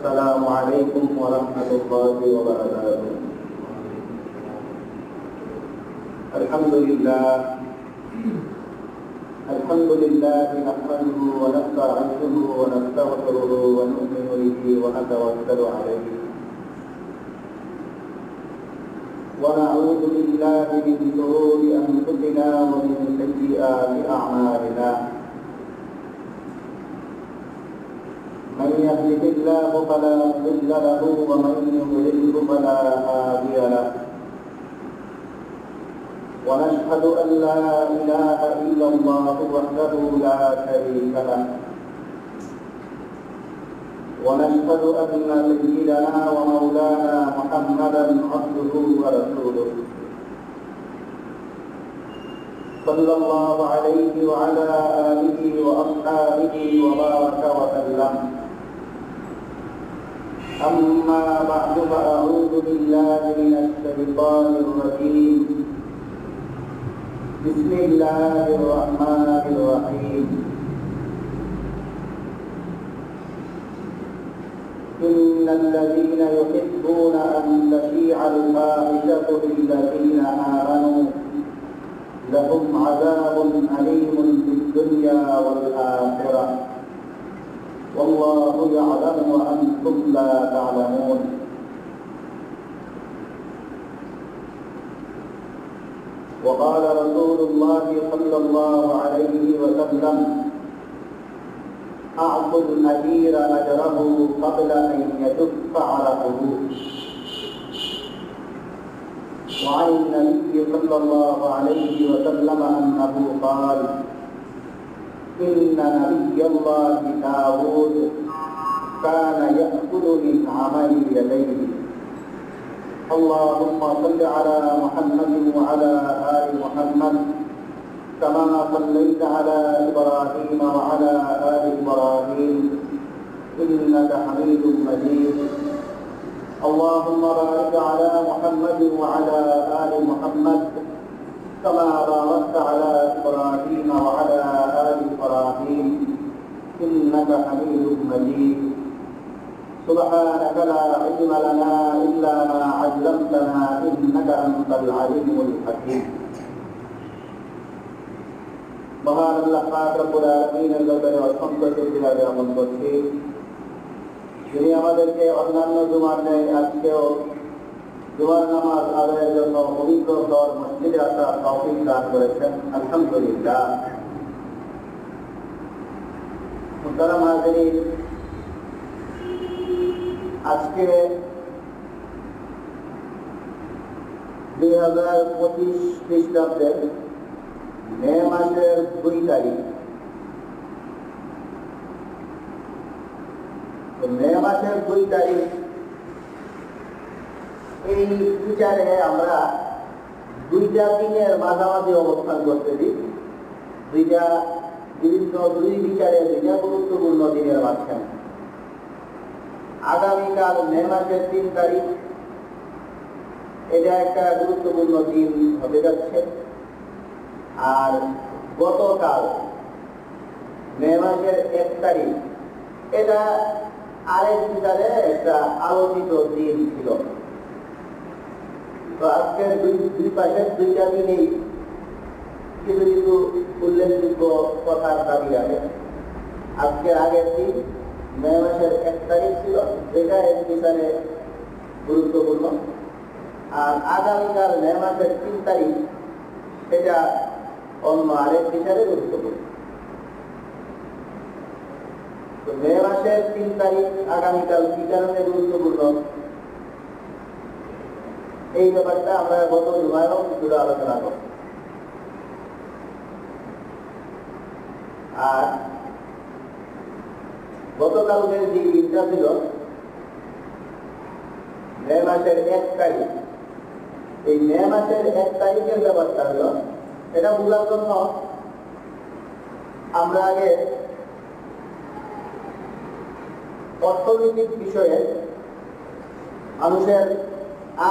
السلام عليكم ورحمة الله وبركاته. الحمد لله نحمده ونستعينه ونستغفره ونؤمن به ونتوكل عليه ونعوذ بالله من شرور أنفسنا ومن سيئات أعمالنا. من يهده الله فلا مضل له ومن يضلل فلا هادي له. ونشهد أن لا إله إلا الله وحده لا شريك له. ونشهد أن سيدنا ومولانا محمدا عبده ورسوله صلى الله عليه وعلى آله وأصحابه وبارك وسلم. أما بعد فأعوذ بالله من الشيطان الرجيم. بسم الله الرحمن الرحيم. إن الذين يحبون أن تشيع الفاحشة في الذين آمنوا لهم عذاب أليم في الدنيا والآخرة والله يعلم وأنتم لا تعلمون. وقال رسول الله صلى الله عليه وسلم: أعطوا الأجير أجره قبل أن يجف عرقه. وعن النبي صلى الله عليه وسلم أنه قال: إن نبي الله داود كان يأكل من عمل يديه. اللهم صل على محمد وعلى آل محمد كما صليت على إبراهيم وعلى آل إبراهيم إنك حميد مجيد. اللهم بارك على محمد وعلى آل محمد كما باركت على إبراهيم وعلى آل إبراهيم إنك حميد مجيد. سبحانك لا علم لنا إلا ما علمتنا إنك أنت العليم الحكيم. মহান আল্লাহ পাক রব্বুল আলামিনের দরবারে অসংখ্য শুকরিয়া জ্ঞাপন করছি, যিনি আমাদেরকে অন্যান্য জুমার ন্যায় আজকেও জুমার নামাজ আদায়ের জন্য পবিত্র ঘর মসজিদে আসার তৌফিক দান করেছেন। আলহামদুলিল্লাহ। মুহতারাম হাজিরিন, আজকে 2025 খ্রিস্টাব্দের মে মাসের 2 তারিখ। মে মাসের 2 তারিখ এই বিচারে আমরা 2টা দিনের মাঝামাঝি অবস্থান করতেছি। 2টা বিভিন্ন 2 বিচারে 2টা গুরুত্বপূর্ণ দিনের মাঝখানে। আগামীকাল মে মাসের 3 তারিখ, এটা একটা গুরুত্বপূর্ণ দিন হতে যাচ্ছে। আর গতকাল মে মাসের 1 তারিখ, এটা আরেক বিচারে একটা আলোচিত দিন ছিল। তো আজকের দুই পাশের 2টা দিনেই কিছু কিছু উল্লেখযোগ্য কথার দাবি আছে। আজকে আগের দিন মে মাসের 1 তারিখ ছিল, যেটা এক বিচারে গুরুত্বপূর্ণ। আর আগামীকাল মে মাসের 3 তারিখ, এটা অন্য আরেক বিচারে গুরুত্বপূর্ণ। তো মে মাসের 3 তারিখ আগামীকাল কি কারণে গুরুত্বপূর্ণ, এই ব্যাপারটা আমরা গত জুমায়ও কিছুটা আলোচনা করব। আর গতকালকের যে দিনটা ছিল মে মাসের 1 তারিখ, এই মে মাসের 1 তারিখের ব্যাপারটা হলো, এটা বোঝার জন্য আমরা আগে অর্থনৈতিক বিষয়ে, মানুষের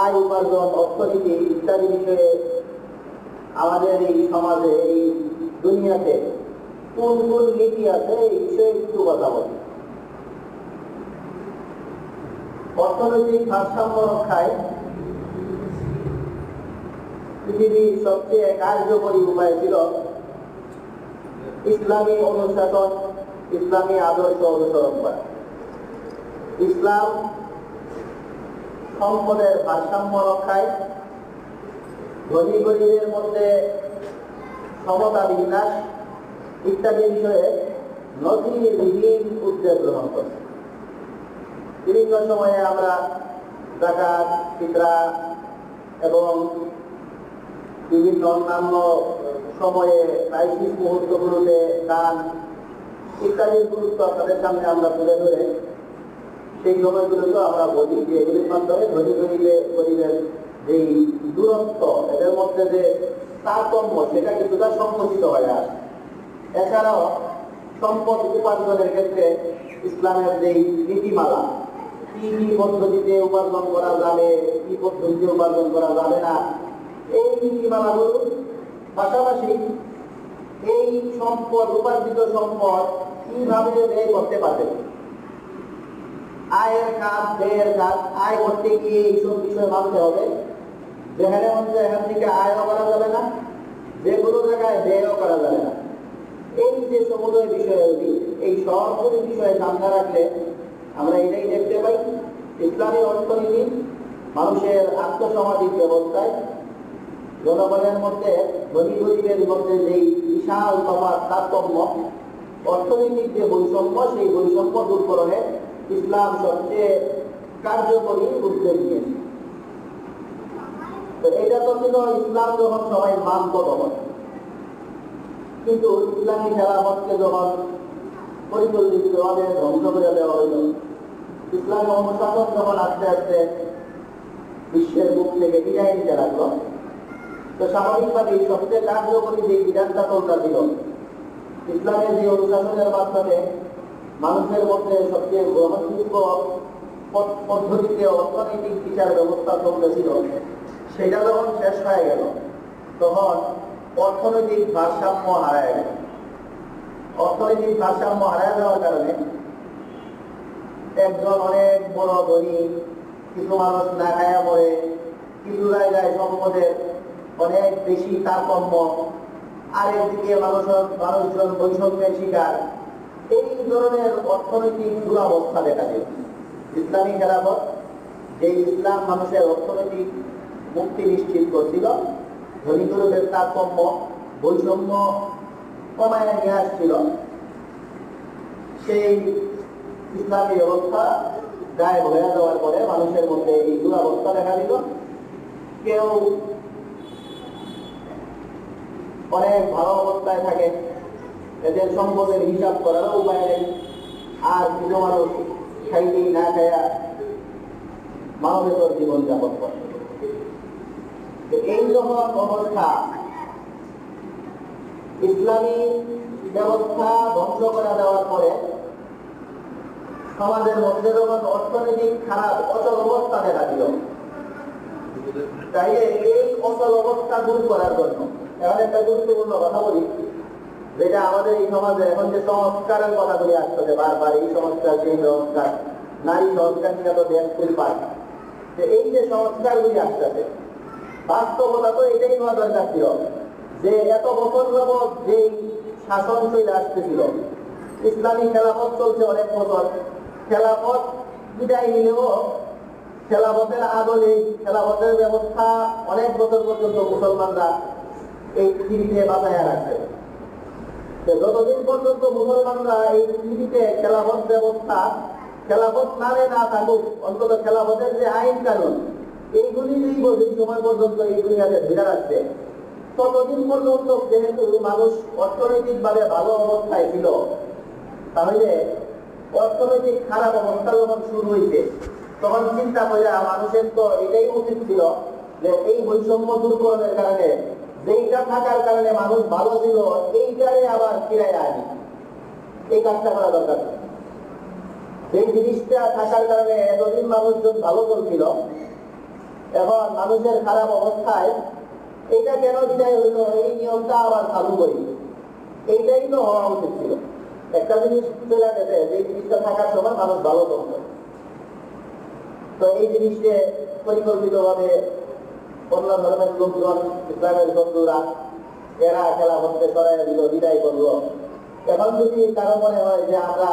আয় উপার্জন, অর্থনীতি ইত্যাদি বিষয়ে আমাদের এই সমাজে, এই দুনিয়াতে কোন কোন নীতি আছে এই বিষয়ে একটু কথা বলি। অর্থনৈতিক ভারসাম্য রক্ষায় পৃথিবীর সবচেয়ে কার্যকরী উপায় ছিল ইসলামী অনুশাসন, ইসলামী আদর্শ অনুসরণ করা। ইসলাম সম্পদের ভারসাম্য রক্ষায়, ধনী গরিবের মধ্যে সমতা বিন্যাস ইত্যাদি বিষয়ে নজিরবিহীন উদ্যোগ গ্রহণ করছে। বিভিন্ন সময়ে আমরা যাকাত, ফিতরা এবং বিভিন্ন অন্যান্য সময়ে ক্রাইসিস মুহূর্তগুলোতে দান ইত্যাদির গুরুত্ব আপনাদের সামনে আমরা তুলে ধরে সেই সময়গুলোতে আমরা বলি যে এগুলির মাধ্যমে ধনী গরিবের যেই দূরত্ব, এদের মধ্যে যে তারতম্য, সেটা কিছুটা সংকুচিত হয়ে আসে। এছাড়াও সম্পদ উপার্জনের ক্ষেত্রে ইসলামের যেই নীতিমালা, কি কি পদ্ধতিতে উপার্জন করা যাবে, কি পদ্ধতিতে উপার্জন করা যাবে না, এই নীতিমালাগুলো পাশাপাশি এই সম্পদ, উপার্জিত সম্পদ কিভাবে ব্যয় করতে পারবে, আয়ের কাজ, ব্যয়ের কাজ, আয় করতে গিয়ে এইসব বিষয় মানতে হবে। যেখানে মধ্যে এখান থেকে আয়ও করা যাবে না, যে কোনো জায়গায় ব্যয়ও করা যাবে না। এই যে সমুদয় বিষয়গুলি, এই সবগুলি বিষয়ে সামনে রাখলে আমরা এটাই দেখতে পাই, ইসলামী অর্থনীতি মানুষের আত্মসামাজিক ব্যবস্থায় জনগণের মধ্যে ধনী গরিবের মধ্যে যেই বিশাল তফাৎ, তারতম্য, অর্থনৈতিক যে বৈষম্য, সেই বৈষম্য দূরকরণে ইসলাম সবচেয়ে কার্যকরী উদ্যোগ নিয়েছে। তো এটা তো ছিল ইসলাম যখন সবাই মানত তখন, কিন্তু ইসলামী খেলাফতকে যখন পরিকল্পিতভাবে ধ্বংস করে দেওয়া হইল, ইসলামী অনুশাসন যখন আস্তে আস্তে বিশ্বের মুখ থেকে বিদায় নিতে লাগলো, তো স্বাভাবিকভাবেই সবচেয়ে কার্যকরী যে বিধানটা চলতা ছিল, ইসলামের যে অনুশাসনের মাধ্যমে মানুষের মধ্যে সবচেয়ে গ্রহণযোগ্য পদ্ধতিতে অর্থনৈতিক বিচার ব্যবস্থা চলতেছিল, সেটা যখন শেষ হয়ে গেল, তখন অর্থনৈতিক ভারসাম্য হারায় গেল। অর্থনৈতিক ভারসাম্য হারায় যাওয়ার কারণে একজন অনেক বড় ধনী, কিছু মানুষ না খায়া মরে, কিছু জায়গায় সম্পদের অনেক বেশি তারতম্য, আরেকদিকে মানুষজন বৈষম্যের শিকার, এই ধরনের অর্থনৈতিক দুরবস্থা দেখা যায়। ইসলামী খেলাফত, যে ইসলাম মানুষের অর্থনৈতিক মুক্তি নিশ্চিত করছিল, ধনী গরিবের তারতম্য, বৈষম্য কমায় নিয়ে আসছিল, সেই ইসলামী ব্যবস্থা গায়ে হয়ে যাওয়ার পরে মানুষের মধ্যে এই দুরবস্থা দেখা দিল। কেউ অনেক ভালো অবস্থায় থাকে, এদের সম্পদের হিসাব করারও উপায় নেই, আর কিছু মানুষ খাইতেই না খায়া মানবেতর জীবনযাপন করে। এই যখন অবস্থা, ইসলামী ব্যবস্থা ধ্বংস করে দেওয়ার পরে সমাজের মধ্যে যখন অর্থনৈতিক খারাপ অচল অবস্থা দেখা দিল, তাইলে এই অচল অবস্থা দূর করার জন্য এখন একটা গুরুত্বপূর্ণ কথা বলি, যেটা আমাদের এই সমাজে এখন যে সংস্কারের কথাগুলি আসতেছে বারবার, এই সংস্কার সেই সংস্কার, নারী সংস্কার নিয়ে তো দেশ পায়, যে এই যে সংস্কারগুলি আসতেছে, বাস্তবতা তো এটাই হওয়া দরকার ছিল যে এত বছর যাবৎ যেই শাসন চলে আসতেছিল, ইসলামী খেলাফত চলছে অনেক বছর, খেলাফত বিদায় নিলেও খেলাফতের আদলে, খেলাফতের ব্যবস্থা অনেক বছর পর্যন্ত মুসলমানরা এই পৃথিবীতে বাঁচাইয়া রাখছে। যতদিন পর্যন্ত মুসলমানরা এই পৃথিবীতে খেলাফত ব্যবস্থা, খেলাফত নামে না থাকুক, অন্তত খেলাফতের যে আইন কানুন, এইগুলি যেই সময় পর্যন্ত এইগুলি আগে ধরে রাখছে, ততদিন পর্যন্ত যেহেতু মানুষ অর্থনৈতিকভাবে ভালো অবস্থায় ছিল, তাহলে অর্থনৈতিক খারাপ অবস্থা যখন শুরু হয়েছে, তখন চিন্তা করে মানুষের তো এটাই উচিত ছিল যে এই বৈষম্য দূরকরণের কারণে, যেইটা থাকার কারণে মানুষ ভালো ছিল, এইটারে আবার ফিরাইয়া আনি, এই কাজটা করা দরকার। সেই জিনিসটা থাকার কারণে এতদিন মানুষজন ভালো চলছিল, এখন মানুষের খারাপ অবস্থায় এইটা কেন বিদায় হইল, এই নিয়মটা আবার চালু করি, এইটাই তো হওয়া উচিত ছিল। একটা জিনিস চলে গেছে, যে জিনিসটা থাকার সময় মানুষ ভালো চলত, তো এই জিনিসকে পরিকল্পিতভাবে অন্য ধর্মের লোকজন, ইসলামের বন্ধুরা, এরা খেলাফতকে সরাই দিল, বিদায় করলো। এখন যদি কারো মনে হয় যে আমরা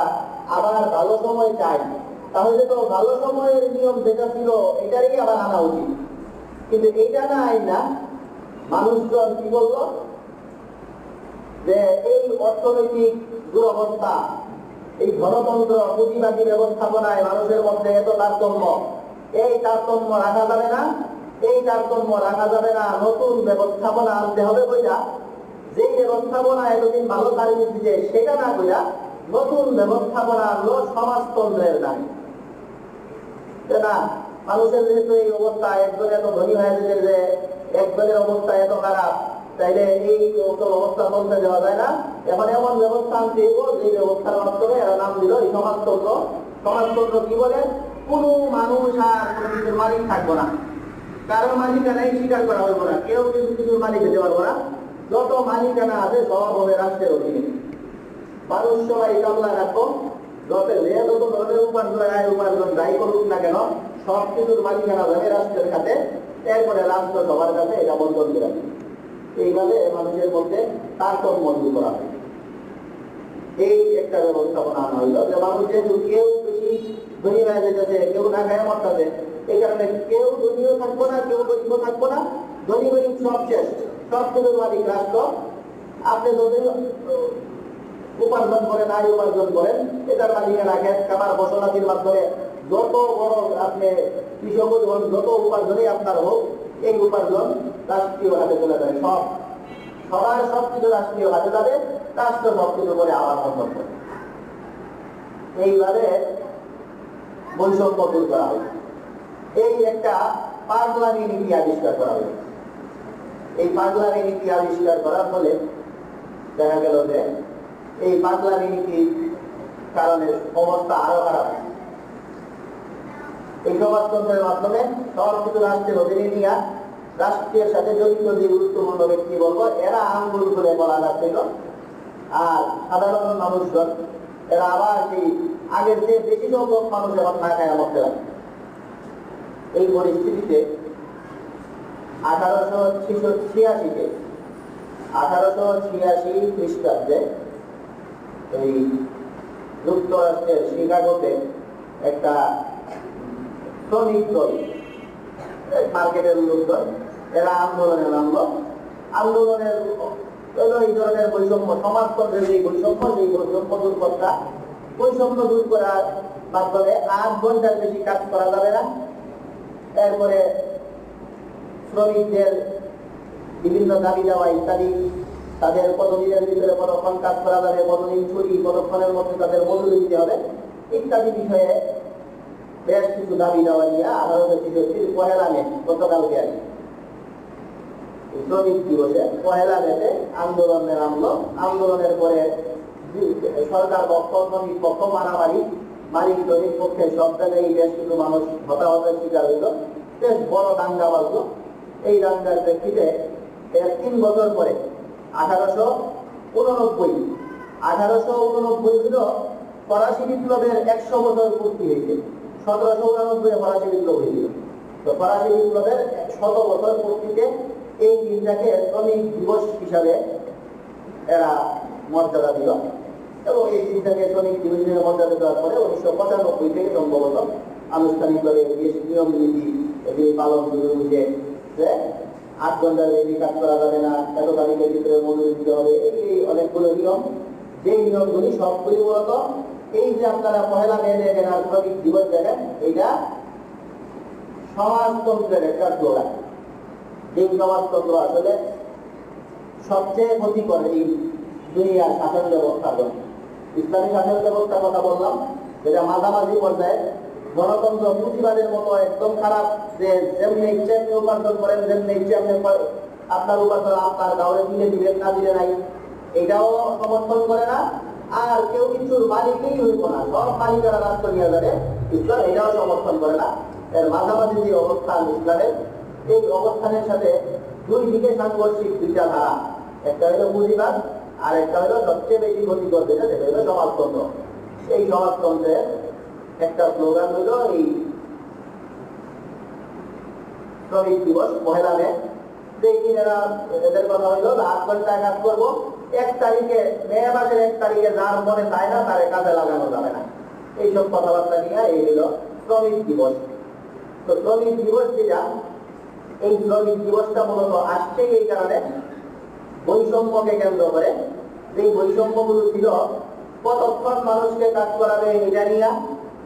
আবার ভালো সময় চাই, তাহলে তো ভালো সময়ের নিয়ম যেটা ছিল এটারই আবার আনা উচিত। কিন্তু এইটা না আইনা মানুষজন কি বলল যে এই অর্থনৈতিক দুরবস্থা, এই গণতন্ত্র পুঁজিবাদী ব্যবস্থাপনায় মানুষের মধ্যে এত তারতম্য, এই তারতম্য রাখা যাবে না, এই তারতম্য রাখা যাবে না, নতুন ব্যবস্থাপনা আনতে হবে বইটা। যেই ব্যবস্থাপনা এতদিন ভালো সার্ভিস দিচ্ছে সেটা না কইরা নতুন ব্যবস্থাপনা আনলো সমাজতন্ত্রের নামে। না, মানুষের যেহেতু এই অবস্থা, একজন এত ধনী হয়ে গেছে যে একজনের অবস্থা এত খারাপ, তাইলে এই অবস্থা চলতে দেওয়া যায় না। এখন এমন ব্যবস্থা আনতে হইব যে ব্যবস্থার মাধ্যমে এরা নাম দিল এই সমাজতন্ত্র। সমাজতন্ত্র কি বলে? কোনো মানুষ আর কোনো কিছুর মালিক থাকবো না, কারো মালিকানাই স্বীকার করা হইব না, কেউ কিন্তু কিছুর মালিক হতে পারবো না। যত মালিকানা আছে সব হবে রাষ্ট্রের অধীনে। মানুষ সবাই কামলা রাখবো, যত ধরনের উপার্জন যাই করুক না কেন সব কিছুর মালিকানা যাবে রাষ্ট্রের খাতে, এরপরে রাষ্ট্র সবার কাছে এটা বন্ধন করে রাখবে। এইভাবে মানুষের মধ্যে তারতম্য দূর করা হয়। এই একটা ব্যবস্থাপনা আনা হইল যে মানুষ যেহেতু কেউ বেশি ধনী হয়ে যেতেছে, কেউ না খায় মরতেছে, এই কারণে কেউ ধনীও থাকবো না, কেউ গরিবও থাকবো না, ধনী গরিব সব শেষ, সব কিছুর মালিক রাষ্ট্র। আপনি যদি উপার্জন করেন, আয় উপার্জন করেন, এটার মালিকানা খেত খামার ফসলাদির মাধ্যমে যত বড় আপনি কৃষক হন, যত উপার্জনই আপনার হোক, এই উপার্জন রাষ্ট্রীয় হাতে চলে যায়। সবার সব কিছু রাষ্ট্রীয় হাতে যাবে, রাষ্ট্র সব কিছু করে আবার বন্ধন করে। এইভাবে বৈষম্য দূর করা হয়। এই একটা পাগলামি নীতি আবিষ্কার করা হয়। এই পাগলামি নীতি আবিষ্কার করার ফলে দেখা গেল যে এই পাগলামি নীতির কারণে অবস্থা আরো খারাপ। এই সমাজতন্ত্রের মাধ্যমে সব কিছু রাষ্ট্রের অধীনে নিয়ে রাষ্ট্রের সাথে জড়িত যে গুরুত্বপূর্ণ ব্যক্তি বলবো এরা আঙ্গুল করে বলা যাচ্ছিল, আর সাধারণ মানুষজন এরা আবার সেই আগের যে বেশি সংখ্যক মানুষ এখন না খায় মরতে লাগে। এই পরিস্থিতিতে 1886 খ্রিস্টাব্দে এই যুক্তরাষ্ট্রের শিকাগোতে একটা শ্রমিক দল, মার্কেটের লোকজন, এরা আন্দোলনে নামলো। আন্দোলনের এই ধরনের বৈষম্য, সমাজতন্ত্রের যে বৈষম্য, সেই বৈষম্য দূর করা, বৈষম্য দূর করার মাধ্যমে 8 ঘন্টার বেশি কাজ করা যাবে না। এরপরে শ্রমিকদের বিভিন্ন দাবি দেওয়া ইত্যাদি, তাদের কতদিনের ভিতরে কতক্ষণ কাজ করা যাবে, কতদিন ছুটি, কতক্ষণের মধ্যে তাদের মজুরি দিতে হবে ইত্যাদি বিষয়ে বেশ কিছু দাবি দেওয়া নিয়ে 1863 পহেলা মে, গতকালকে আর শ্রমিক দিবসে পহেলা মেতে আন্দোলনে নামলো। আন্দোলনের পরে সরকার পক্ষ, শ্রমিক পক্ষ মারামারি, মালিক শ্রমিক পক্ষে সব জায়গায় বেশ কিছু মানুষ হতাহতের শিকার হইল, বেশ বড় দাঙ্গা বাজলো। এই দাঙ্গার প্রেক্ষিতে এর 3 বছর পরে 1889 হইল ফরাসি বিপ্লবের 100 বছর পূর্তি হয়েছে। 1789 ফরাসি বিপ্লব হয়েছিল। তো ফরাসি বিপ্লবের 100 বছর পূর্তিতে এই দিনটাকে শ্রমিক দিবস হিসাবে এরা মর্যাদা দিল, এবং এই দিনটাকে শ্রমিক দিবস হিসেবে মর্যাদা দেওয়ার পরে 1995 থেকে সম্ভবত আনুষ্ঠানিকভাবে নিয়ম নীতি পালন শুরু হয়েছে যে 8 ঘন্টার বেশি কাজ করা যাবে না, এত তারিখের ভিতরে মজুরি দিতে হবে, এই অনেকগুলো নিয়ম। যেই নিয়মগুলি সবগুলি মূলত এই যে আপনারা পহেলা মে দেখেন আর শ্রমিক দিবস দেখেন, এইটা সমাজতন্ত্রের একটা স্লোগান। এই সমাজতন্ত্র আসলে সবচেয়ে ক্ষতিকর এই দুনিয়ার শাসন ব্যবস্থার জন্য। ইসলামী শাসন ব্যবস্থার কথা বললাম, যেটা মাঝামাঝি পর্যায়ে গণতন্ত্র পুঁজিবাদের মতো একদম খারাপ, যে যেমনি ইচ্ছে আপনি উপার্জন করেন, যেমনি ইচ্ছে আপনি আপনার উপার্জন আপনার কাউরে দিলে দিবেন, না দিলে নাই, এটাও সমর্থন করে না। আর কেউ কিছুর মালিকই হইব না, সব মালিকেরা রাষ্ট্র নিয়ে যাবে, ইসলাম এটাও সমর্থন করে না। এর মাঝামাঝি যে অবস্থান ইসলামের, এই অবস্থানের সাথে দুই দিকে সাংঘর্ষিক দুইটা ধারা, একটা হইল পুঁজিবাদ আর একটা হইল সবচেয়ে বেশি ক্ষতিকর যেটা, সেটা হইল সমাজতন্ত্র। এই সমাজতন্ত্রের একটা স্লোগান হইল এই শ্রমিক দিবস 1 মে। যেই দিন এদের কথা হইল 8 ঘন্টা কাজ করবো, 1 তারিখে মে মাসের 1 তারিখে যার মনে চায় না তারে কাজে লাগানো যাবে না, এইসব কথাবার্তা নিয়ে এই হইল শ্রমিক দিবস। তো শ্রমিক দিবস যেটা, এই শ্রমিক দিবসটা মূলত আসছে এই কারণে বৈষম্যকে কেন্দ্র করে। যে বৈষম্যগুলো ছিল, কতক্ষণ মানুষকে কাজ করাবে এটা নিয়ে,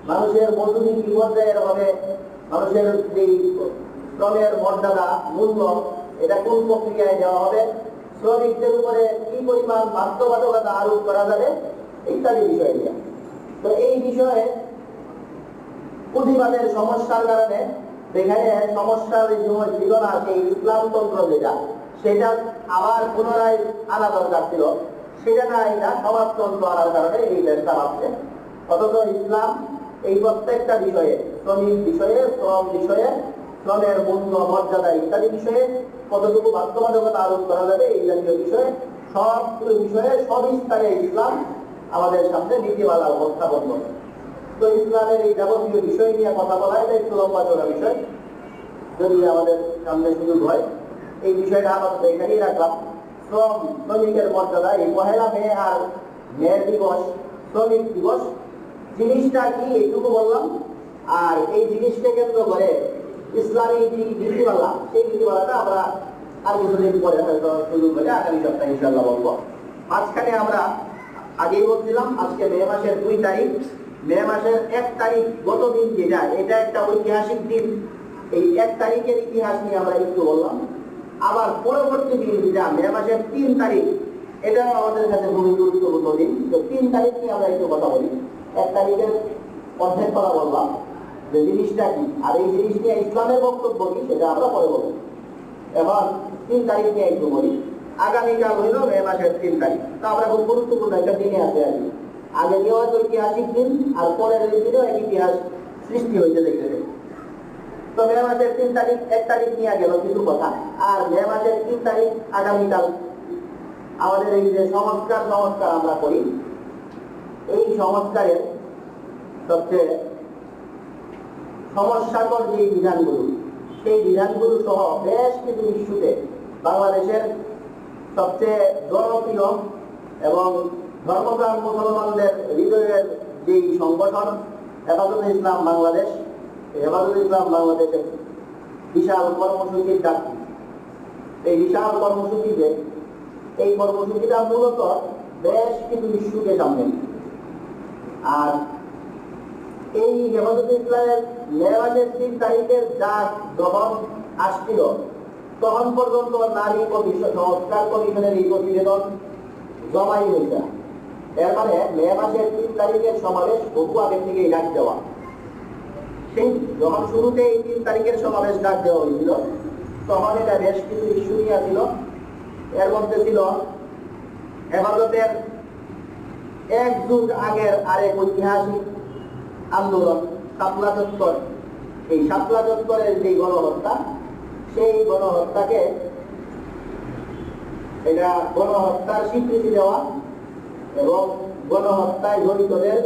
মানুষের মজুরি কি পর্যায়ের হবে, মানুষের যে শ্রমের মর্যাদা মূল্য এটা কোন প্রক্রিয়ায় দেওয়া হবে, শ্রমিকদের উপরে কি পরিমাণ বাধ্যবাধকতা আরোপ করা যাবে ইত্যাদি বিষয় নিয়ে। তো এই বিষয়ে পুঁজিবাদের সমস্যার কারণে সেখানে সমস্যার ছিল না, সেই ইসলামতন্ত্র যেটা সেটা আবার পুনরায় আনা দরকার ছিল, সেটা না এটা সমাজতন্ত্র আনার কারণে এই দেশটা ভাবছে। অথচ ইসলাম এই প্রত্যেকটা বিষয়ে, শ্রমিক বিষয়ে, শ্রম বিষয়ে, শ্রমের মূল্য মর্যাদা ইত্যাদি বিষয়ে কতটুকু বাধ্যবাধকতা আরোপ করা যাবে এই জাতীয় বিষয়ে সবগুলো বিষয়ে সবিস্তারে ইসলাম আমাদের সামনে নীতিমালা উপস্থাপন করে। তো ইসলামের এই যাবতীয় বিষয় নিয়ে কথা বলা এটা একটু লম্বা চড়া বিষয়, যদি আমাদের সামনে সুযোগ হয় এই বিষয়টা আপাতত এখানেই রাখলাম। শ্রমিকের মর্যাদা, এই 1 মে আর মে দিবস, শ্রমিক দিবস জিনিসটা কি এইটুকু বললাম। আর এই জিনিসকে কেন্দ্র করে ইসলামী যে নীতিমালা, সেই নীতিমালাটা আমরা আর কিছুদিন পরে হয়তো সুযোগ হলে আগামী সপ্তাহে ইনশাআল্লাহ বলবো। মাঝখানে আমরা আগেই বলছিলাম আজকে মে মাসের 2 তারিখ, মে মাসের 1 তারিখ গত দিন যেটা, এটা একটা ঐতিহাসিক দিন। এই 1 তারিখের ইতিহাস নিয়ে আমরা একটু বললাম। আবার পরবর্তী দিন যেটা মে মাসের 3 তারিখ, এটাও আমাদের কাছে খুবই গুরুত্বপূর্ণ দিন। তো 3 তারিখ নিয়ে আমরা একটু কথা বলি। 1 তারিখের অর্ধেক কথা বললাম যে জিনিসটা কি, আর এই জিনিস নিয়ে ইসলামের বক্তব্য কি সেটা আমরা পরে বলবো। এবার 3 তারিখ নিয়ে একটু বলি। আগামীকাল হইল মে মাসের 3 তারিখ। তা আমরা খুব গুরুত্বপূর্ণ একটা দিনে আছে আর কি। আগে নিয়েও হয়তো ঐতিহাসিক দিন, আর পরের দিনেও এক ইতিহাস সৃষ্টি হয়েছে দেখতে। তো মে মাসের 3 তারিখ, 1 তারিখ নিয়ে গেল কিছু কথা। আর মে মাসের 3 তারিখ আগামীকাল আমাদের এই যে সংস্কার আমরা করি, এই সংস্কারের সবচেয়ে সমস্যাকর যে বিধানগুলো, সেই বিধানগুলো সহ বেশ কিছু ইস্যুতে বাংলাদেশের সবচেয়ে জনপ্রিয় এবং ধর্মপ্রাণ মুসলমানদের হৃদয়ের যে সংগঠন হেফাজতে ইসলাম বাংলাদেশ, হেফাজতে ইসলাম বাংলাদেশের বিশাল কর্মসূচির ডাক। এই বিশাল কর্মসূচিতে, এই কর্মসূচিটা মূলত বেশ কিছু ইস্যুকে সামনে। আর এই হেফাজতে ইসলামের মে মাসের 3 তারিখের ডাক যখন আসছিল, তখন পর্যন্ত নারী কমিশন, সংস্কার কমিশনের এই প্রতিবেদন জমাই হয়েছে। এর মানে মে মাসের 3 তারিখের সমাবেশ বহু আগে থেকেই ডাক দেওয়া। সেই যখন শুরুতে এই 3 তারিখের সমাবেশ ডাক দেওয়া হয়েছিল, তখন এটা বেশ কিছু ইস্যু নিয়ে ছিল। এর মধ্যে ছিল হেফাজতের 1 যুগ আগের আরেক ঐতিহাসিক আন্দোলন শাপলা চত্বর। এই শাপলা চত্বরের যে গণহত্যা, সেই গণহত্যাকে, এটা গণহত্যার স্বীকৃতি দেওয়া এবং গণহত্যায় জড়িতদের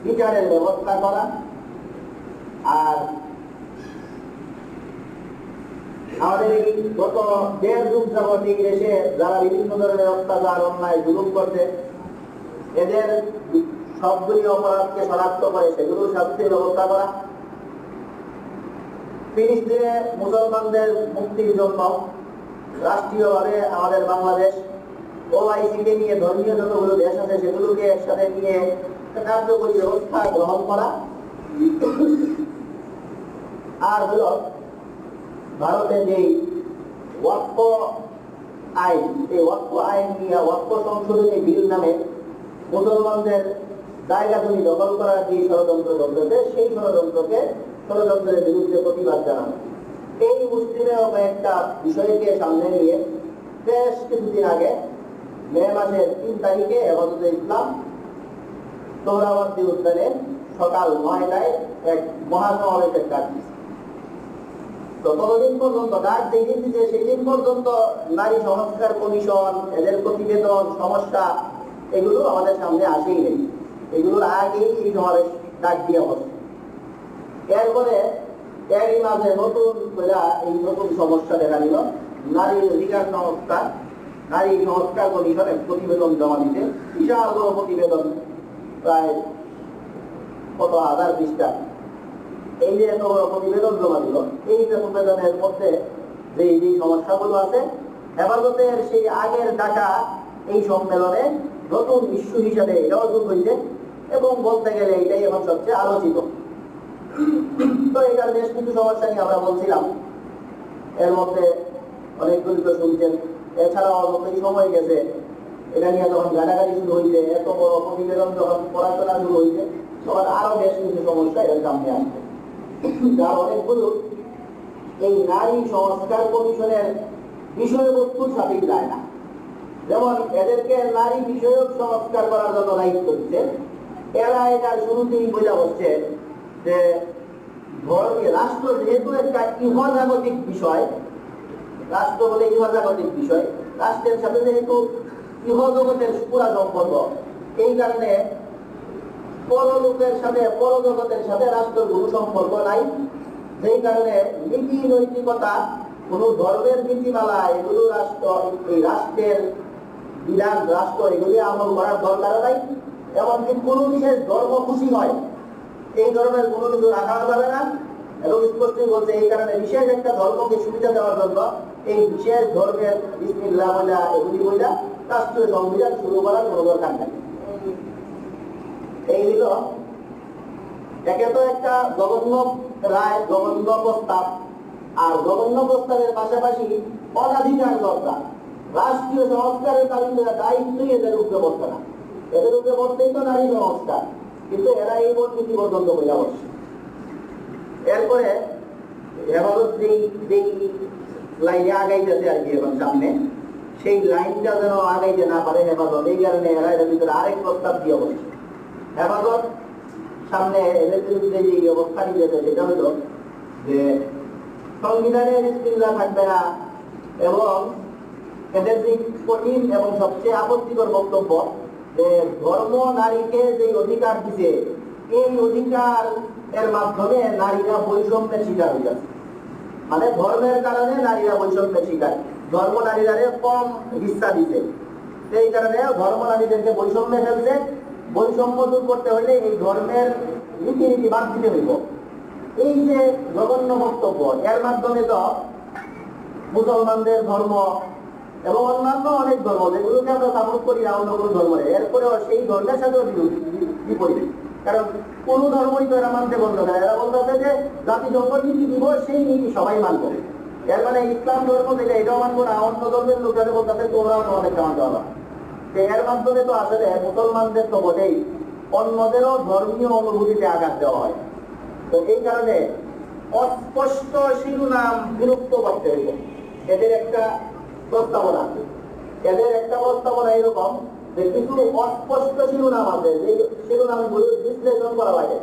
বিচারের ব্যবস্থা করা। আর আমাদের এই গত 1.5 যুগ যাবত এই দেশে যারা বিভিন্ন ধরনের অত্যাচার, অন্যায়, জুলুম করছে, এদের সবগুলি অপরাধকে শনাক্ত করে সেগুলো শাস্তির ব্যবস্থা করা। ফিলিস্তিনে মুসলমানদের মুক্তির জন্য রাষ্ট্রীয়ভাবে আমাদের বাংলাদেশ ওআইসিকে নিয়ে, ধর্মীয় যতগুলো দেশ আছে সেগুলোকে একসাথে নিয়ে কার্যকরী ব্যবস্থা গ্রহণ করা। আর হল ভারতের যে ওয়াকফ আইন, এই ওয়াকফ আইন নিয়ে ওয়াকফ সংশোধনী বিল নামে মুসলমানদের জায়গা জমি দখল করার যে ষড়যন্ত্র চলতেছে, সেই ষড়যন্ত্রের বিরুদ্ধে প্রতিবাদ জানানো। এই মুসলিমের কয়েকটা বিষয়কে সামনে নিয়ে বেশ কিছুদিন আগে মে মাসের 3 তারিখে হেফাজতে ইসলাম সোহরাওয়ার্দী উদ্যানে সকাল 9টায় এক মহাসমাবেশের ডাক দিয়েছে। তো ততদিন পর্যন্ত ডাক যেদিন দিচ্ছে সেদিন পর্যন্ত নারী সংস্কার কমিশন, এদের প্রতিবেদন, সমস্যা এগুলো আমাদের সামনে আসেই নেই। এগুলোর আগেই এই সমাবেশ ডাক দিয়ে বসে। এরপরে এরই মাঝে নতুন করে এই নতুন সমস্যা দেখা দিল। নারী অধিকার সংস্থা নারী সংস্কার কমিশনের প্রতিবেদন জমা দিতে, বিশাল বড় প্রতিবেদন, প্রায় কত হাজার পৃষ্ঠা। এই যে এত বড় প্রতিবেদন জমা দিল, এই প্রতিবেদনের মধ্যে যে সমস্যাগুলো আছে, হেফাজতের সেই আগের ডাকা এই সম্মেলনে নতুন ইস্যু হিসাবে এটাও যোগ হয়েছে, এবং বলতে গেলে এটাই এখন সবচেয়ে আলোচিত। তো এটার বেশ কিছু সমস্যা নিয়ে আমরা বলছিলাম, এর মধ্যে অনেকগুলি তো শুনছেন। এছাড়াও যতই সময় গেছে, এটা নিয়ে যখন গাড়াগাড়ি শুরু হয়েছে, এত বড় প্রতিবেদন যখন পড়াশোনা শুরু হয়েছে, তখন আরো বেশ কিছু সমস্যা এর সামনে আসছে, যার অনেকগুলো এই নারী সংস্কার কমিশনের বিষয়বস্তুর সাথে যায় না। যেমন এদেরকে নারী বিষয়ক সংস্কার করার জন্য দায়িত্ব দিচ্ছে, এরা এটার শুরুতেই বোঝা হচ্ছে যে রাষ্ট্র যেহেতু একটা ইহজাগতিক বিষয়, রাষ্ট্র বলে ইহজাগতিক বিষয়, রাষ্ট্রের সাথে যেহেতু ইহজগতের পুরা সম্পর্ক, এই কারণে পরলোকের সাথে পরজগতের সাথে রাষ্ট্রের কোনো সম্পর্ক নাই। যেই কারণে নীতি নৈতিকতা, কোন ধর্মের নীতিমালা, এগুলো এই রাষ্ট্রের বিধান, রাষ্ট্র এগুলি আমল করার দরকার নাই। এমনকি কোনো বিশেষ ধর্ম খুশি হয়, এই ধর্মের কোনো কিছু রাখা যাবে না। এবং স্পষ্টই বলছে, এই কারণে বিশেষ একটা ধর্মকে সুবিধা দেওয়ার জন্য এই বিশেষ ধর্মের বিসমিল্লাহ বইলা, এগুলি বইলা রাষ্ট্রীয় সংবিধান শুরু করার কোনো দরকার নাই। এই হলো একে তো একটা জঘন্য রায়, জঘন্য প্রস্তাব, আর জঘন্য প্রস্তাবের পাশাপাশি অনাধিকার দরকার। রাষ্ট্রীয় সংস্কারের দায়িত্বই এদের উপরে পড়ছে না, এদের উপরে পড়তেই তো নারী সংস্কার, কিন্তু এরা এই নীতি পর্যন্ত বোঝা বসছে। এরপরে হেফাজত যেই লাইনে আগাইতেছে আর কি এখন সামনে, সেই লাইনটা যেন আগাইতে না পারে হেফাজত, এই কারণে এরা এর ভিতরে আরেক প্রস্তাব দিয়ে বসছে। হেফাজত সামনে এদের বিরুদ্ধে যে ব্যবস্থা নিয়েছে সেটা হলো যে সংবিধানে বিসমিল্লাহ থাকবে না, এবং এদের যে কঠিন এবং সবচেয়ে আপত্তিকর বক্তব্য যে ধর্ম নারীকে যে অধিকার দিছে, এই অধিকার এর মাধ্যমে নারীরা বৈষম্যের শিকার হয়ে যাচ্ছে। মানে ধর্মের কারণে নারীরা বৈষম্যের শিকার, ধর্ম নারীরা কম হিস্সা দিছে, সেই কারণে ধর্ম নারীদেরকে বৈষম্যে ফেলছে। বৈষম্য দূর করতে হলে এই ধর্মের রীতিনীতি বাদ দিতে হইব। এই যে জঘন্য বক্তব্য, এর মাধ্যমে তো মুসলমানদের ধর্ম এবং অন্যান্য অনেক ধর্ম যেগুলোকে আমরা সাপোর্ট করি না, অন্য কোনো ধর্মের, এরপরেও সেই ধর্মের সাথেও বিপরীত। কারণ কোন ধর্মই তো এরা মানতে বন্ধ করে, এরা বলতেছে যে জাতিসংঘ নীতি দিব, সেই নীতি সবাই মানবো। এর মানে ইসলাম ধর্ম থেকে এটাও মানবো না, অন্য ধর্মের লোকেরা বলতেছে তোমরাও তোমাদেরকে মানতে হবে। এর মাধ্যমে তো আসলে মুসলমানদের তো বটেই, অন্যদেরও ধর্মীয় অনুভূতিতে আঘাত দেওয়া হয়। তো এই কারণে অস্পষ্ট শিরোনাম বিলুপ্ত করতে হইব। এদের একটা প্রস্তাবনা, এরকম যে কিছু অস্পষ্ট শিরোনাম আছে, যে শিরোনামগুলো বিশ্লেষণ করা লাগে,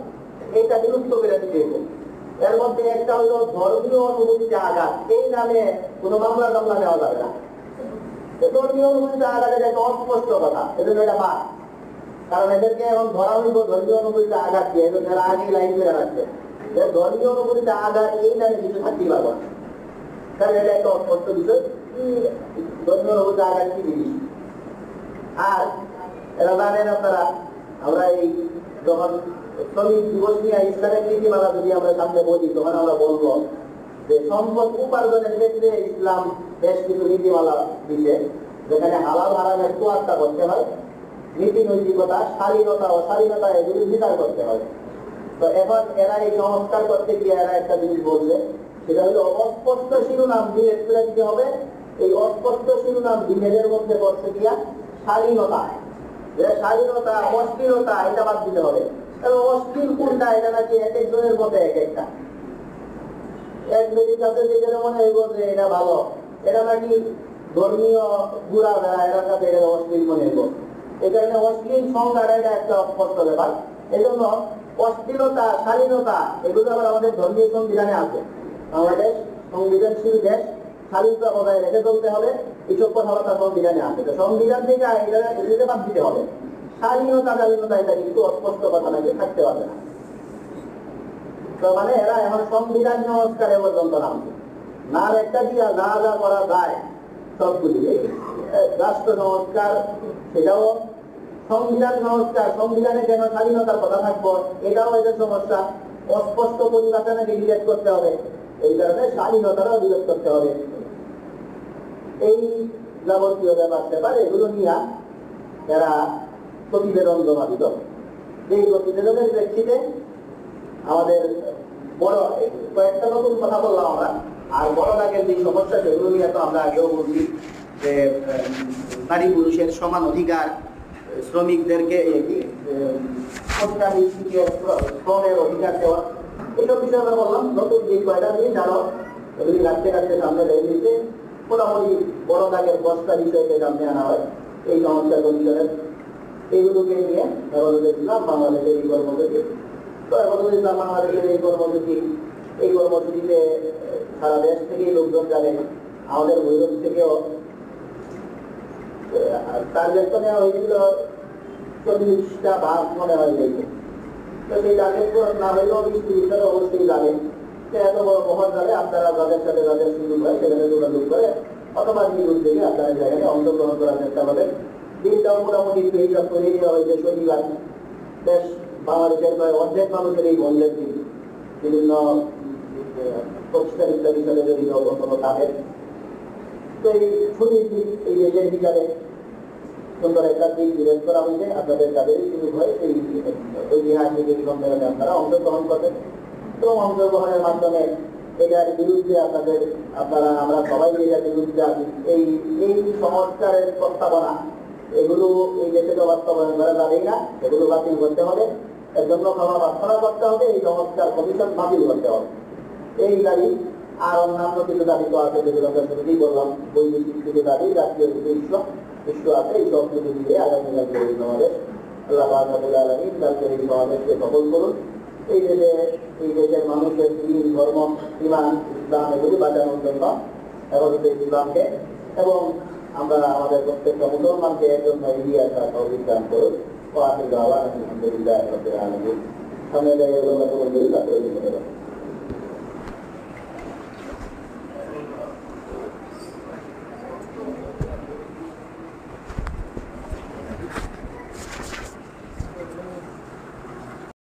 এইটা বিলুপ্ত করে দিতে হইব। এর মধ্যে একটা হইল ধর্মীয় অনুভূতিতে আঘাত, এই নামে কোনো মামলা টামলা নেওয়া যাবে না। ধর্মীয় অনুভূতিতে আঘাতের একটা অস্পষ্ট কথা, এজন্য এটা বাদ। কারণ এদেরকে এখন ধরা হইব ধর্মীয় অনুভূতিতে আঘাত দিয়ে, এরা আগেই লাইন করে রাখছে যে ধর্মীয় অনুভূতিতে আঘাত এই নামে কিছু থাকতেই পারবো না। কারণ এটা একটা অস্পষ্ট বিষয়, ধর্মীয় অনুভূতিতে আঘাত কি জিনিস। আর এরা জানেন আপনারা, আমরা এই যখন শ্রমিক দিবস নিয়ে ইসলামের নীতিমালা যদি আমরা সামনে বলি, তখন আমরা বলবো যে সম্পদ উপার্জনের ক্ষেত্রে ইসলাম বেশ কিছু নীতিমালা দিচ্ছে, যেখানে হালাল হারামের তোয়াক্কা করতে হয়, নীতি নৈতিকতা, শালীনতা অশালীনতা এগুলি বিচার করতে হয়। তো এখন এরা এই সংস্কার করতে গিয়ে এরা একটা জিনিস বলছে, সেটা হলো অস্পষ্ট শিরোনাম দিয়ে তুলে দিতে হবে। এই অস্পষ্ট শিরোনাম দিনের মধ্যে করতে গিয়া শালীনতা, শালীনতা অশ্লীলতা এটা বাদ দিতে হবে। এবং অশ্লীল কোনটা, এটা নাকি এক একজনের মধ্যে এক একটা। এক ব্যক্তির কাছে যেটা মনে হইব যে এটা ভালো, এটা নাকি ধর্মীয় ঘুরা বেড়া, এটার কাছে এটা অশ্লীল মনে হইব। এই কারণে অশ্লীল সংজ্ঞাটা এটা একটা অস্পষ্ট ব্যাপার। এই জন্য অশ্লীলতা, শালীনতা এগুলো আবার আমাদের ধর্মীয় সংবিধানে আছে। আমাদের সংবিধানশীল দেশ, শালীনতা বজায় রেখে চলতে হবে, এইসব কথাবার্তা সংবিধানে আছে। তো সংবিধান থেকে এটা বাদ দিতে হবে। শালীনতা এটা কিন্তু অস্পষ্ট কথা নাকি থাকতে পারবে না। তো মানে এরা এখন সংবিধান সংস্কারে পর্যন্ত নামছে, না একটা দিয়া যা যা করা যায় সবগুলি। রাষ্ট্র সংস্কার সেটাও, সংবিধান সংস্কার, সংবিধানে কেন স্বাধীনতার কথা থাকবো এটাও এদের সমস্যা। অস্পষ্ট পরিভাষাকে ডিলেট করতে হবে, এই কারণে স্বাধীনতারও ডিলেট করতে হবে। এই যাবতীয় ব্যাপার এগুলো নিয়ে এরা প্রতিবেদন জমা দিল। এই প্রতিবেদনের প্রেক্ষিতে আমাদের বড় কয়েকটা নতুন কথা বললাম আমরা। আর বড় দাগের যে সমস্যা সেগুলো নিয়ে তো আমরা আগেও বলছি যে নারী পুরুষের সমান অধিকার, শ্রমিকদেরকে শ্রমের অধিকার দেওয়া, এইসব বিষয়ে আমরা বললাম। নতুন যে কয়টা জিনিস আরো এগুলি রাখতে রাখতে সামনে রেখে দিতে মোটামুটি বড় দাগের 10টা বিষয়কে সামনে আনা হয় এই সংস্কার কমিশনের। এইগুলোকে নিয়ে এবারে দিলাম বাংলাদেশের এই কর্মসূচি। তো এবারে দিলাম বাংলাদেশের এই কর্মসূচি। এই কর্মসূচিতে সারা দেশ থেকেই লোকজন যাবে, আমাদের ভৈরব থেকেও টার্গেট তো নেওয়া হয়েছিল 40টা ভাগ মনে হয় যাইছে। তো সেই টার্গেট না হইলেও 20-30টা অবশ্যই যাবে। এত বড় মহল যাবে, আপনারা যাদের সাথে যাদের সুযোগ হয় সেখানে যোগাযোগ করে অথবা নিউজ থেকে আপনারা জায়গায় অংশগ্রহণ করার চেষ্টা করবেন। দিনটাও মোটামুটি হিসাব করে দেওয়া হয়েছে শনিবার। বেশ বাংলাদেশের প্রায় অর্ধেক মানুষের এই বন্ধের দিন, বিভিন্ন প্রতিষ্ঠান ইত্যাদি সাথে জড়িত কোনো তাদের। তো এই ছুটির দিন এই দেশের হিসাবে সুন্দর একটা দিন বিরোধ করা হয়েছে। আপনাদের যাদেরই সুযোগ হয় সেই ঐতিহাসিক এই সম্মেলনে আপনারা অংশগ্রহণ করবেন এবং অংশগ্রহণের মাধ্যমে এটার বিরুদ্ধে আপনারা আমরা সবাই এটার বিরুদ্ধে আছি। এই সংস্কারের প্রস্তাবনা এগুলো এই দেশে তো বাস্তবায়ন করা যাবেই না, এগুলো বাতিল করতে হবে। এর জন্য ক্ষমা প্রার্থনা করতে হবে, এই সংস্কার কমিশন বাতিল করতে হবে, এই দাবি। আর অন্যান্য কিছু দাবি তো আছে যেগুলো আমরা শুরুতেই বললাম, বৈদেশিক কিছু দাবি, জাতীয় কিছু ইস্যু আছে। এই সব কিছু দিয়ে আগামীকালকে এই সমাবেশ আল্লাহ রাব্বুল আলামিন কালকের এই সমাবেশকে সফল করুন। এই দেশের মানুষের দিন, ধর্ম, ঈমান, ইসলাম এগুলি বাঁচানোর জন্য এবং ইসলামকে এবং আমরা আমাদের প্রত্যেকটা মুসলমানকে এর জন্য এগিয়ে আসা তৌফিক দান করুন। আলহামদুলিল্লাহ রাব্বিল আলামিন। সামনে